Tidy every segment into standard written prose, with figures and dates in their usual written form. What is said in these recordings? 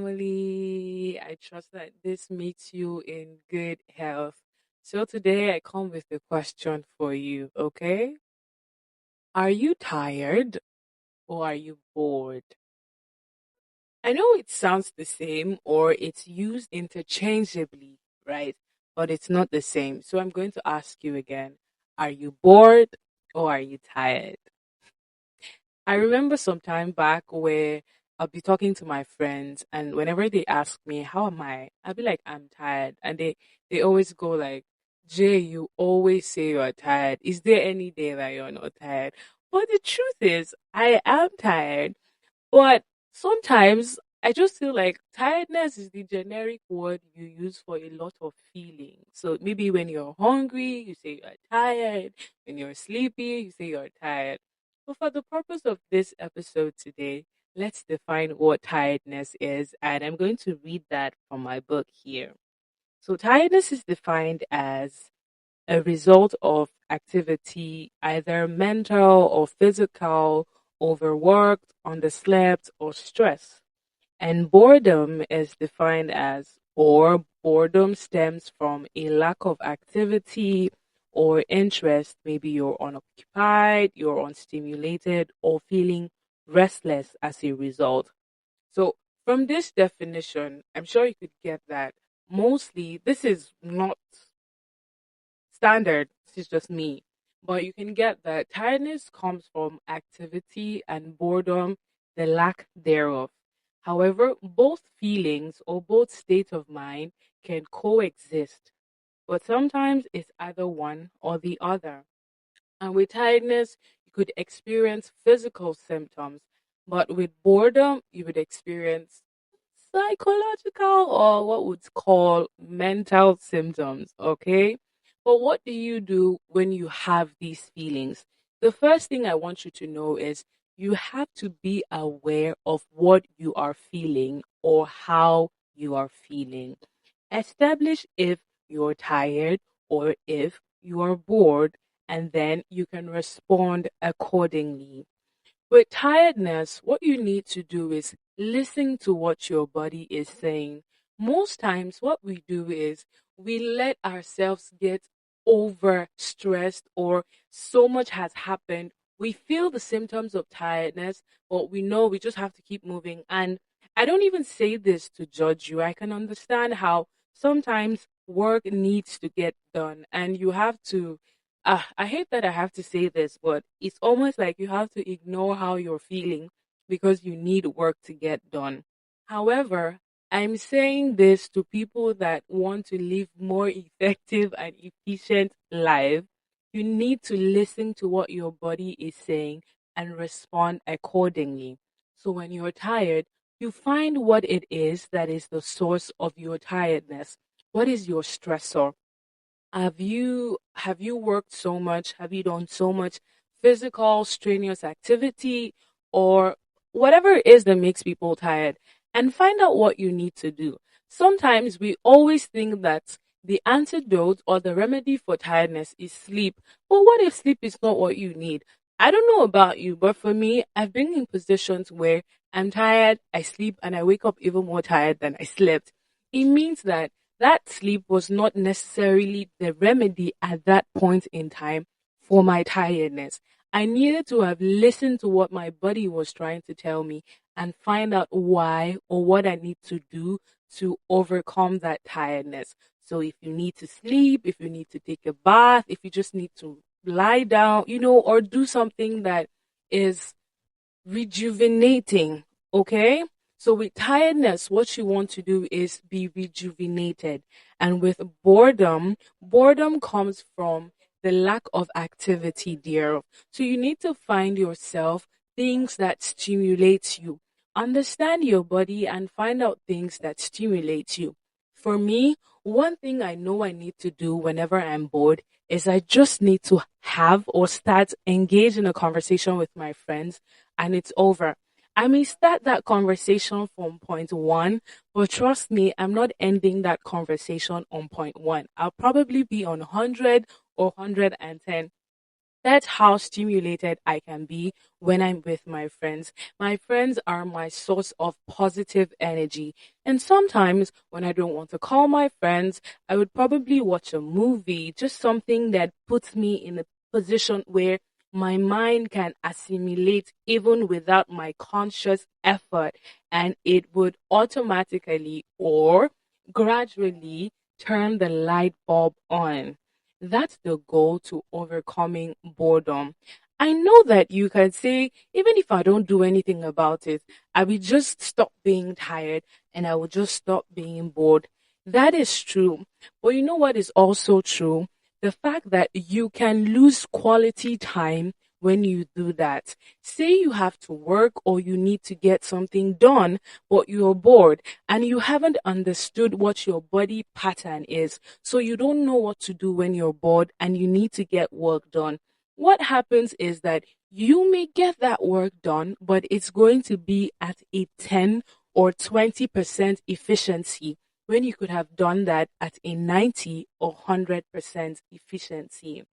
family. I trust that this meets you in good health. So, today I come with a question for you, okay? Are you tired or are you bored? I know it sounds the same or it's used interchangeably, right? But it's not the same. So, I'm going to ask you again. Are you bored or are you tired? I remember some time back where I'll be talking to my friends, and whenever they ask me, "How am I?" I'll be like, "I'm tired," and they always go like, "Jay, you always say you're tired. Is there any day that you're not tired?" But the truth is, I am tired, but sometimes I just feel like tiredness is the generic word you use for a lot of feelings. So maybe when you're hungry, you say you're tired. When you're sleepy, you say you're tired. But for the purpose of this episode today, let's define what tiredness is. And I'm going to read that from my book here. So tiredness is defined as a result of activity, either mental or physical, overworked, underslept, or stress. And boredom is defined as, or boredom stems from a lack of activity or interest. Maybe you're unoccupied, you're unstimulated, or feeling restless as a result. So, from this definition, I'm sure you could get that mostly this is not standard. This is just me. But you can get that tiredness comes from activity and boredom, the lack thereof. However, both feelings or both states of mind can coexist, but sometimes it's either one or the other. And with tiredness, you could experience physical symptoms, but with boredom, you would experience psychological or what would call mental symptoms. Okay. But what do you do when you have these feelings? The first thing I want you to know is you have to be aware of what you are feeling or how you are feeling. Establish if you're tired or if you are bored, and then you can respond accordingly. With tiredness, what you need to do is listen to what your body is saying. Most times, what we do is we let ourselves get over stressed or so much has happened. We feel the symptoms of tiredness, but we know we just have to keep moving. And I don't even say this to judge you. I can understand how sometimes work needs to get done and you have to I hate that I have to say this, but it's almost like you have to ignore how you're feeling because you need work to get done. However, I'm saying this to people that want to live more effective and efficient life. You need to listen to what your body is saying and respond accordingly. So when you're tired, you find what it is that is the source of your tiredness. What is your stressor? Have you worked so much? Have you done so much physical strenuous activity or whatever it is that makes people tired? And find out what you need to do. Sometimes we always think that the antidote or the remedy for tiredness is sleep. But what if sleep is not what you need? I don't know about you, but for me, I've been in positions where I'm tired, I sleep, and I wake up even more tired than I slept. It means that sleep was not necessarily the remedy at that point in time for my tiredness. I needed to have listened to what my body was trying to tell me and find out why or what I need to do to overcome that tiredness. So if you need to sleep, if you need to take a bath, if you just need to lie down, or do something that is rejuvenating. Okay. So with tiredness, what you want to do is be rejuvenated. And with boredom comes from the lack of activity thereof. So you need to find yourself things that stimulate you. Understand your body and find out things that stimulate you. For me, one thing I know I need to do whenever I'm bored is I just need to have or start engage in a conversation with my friends and it's over. I may start that conversation from point one, but trust me, I'm not ending that conversation on point one. I'll probably be on 100 or 110. That's how stimulated I can be when I'm with my friends. My friends are my source of positive energy. And sometimes when I don't want to call my friends, I would probably watch a movie, just something that puts me in a position where my mind can assimilate even without my conscious effort. And it would automatically or gradually turn the light bulb on. That's the goal to overcoming boredom. I know that you can say, even if I don't do anything about it, I will just stop being tired and I will just stop being bored. That is true. But you know what is also true? The fact that you can lose quality time when you do that. Say you have to work or you need to get something done, but you're bored and you haven't understood what your body pattern is. So you don't know what to do when you're bored and you need to get work done. What happens is that you may get that work done, but it's going to be at a 10 or 20% efficiency when you could have done that at a 90 or 100% efficiency.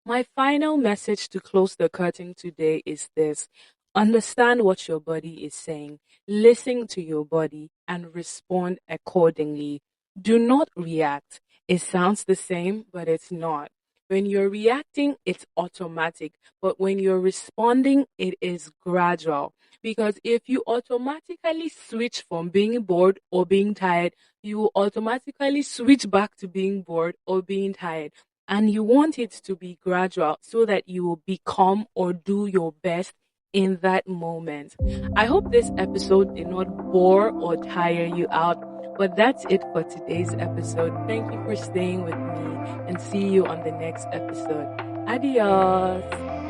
My final message to close the curtain today is this: understand what your body is saying, listen to your body, and respond accordingly. Do not react. It sounds the same, but it's not. When you're reacting, it's automatic, but when you're responding, it is gradual. Because if you automatically switch from being bored or being tired, you will automatically switch back to being bored or being tired, and you want it to be gradual so that you will become or do your best in that moment. I hope this episode did not bore or tire you out, but that's it for today's episode. Thank you for staying with me and see you on the next episode. Adios.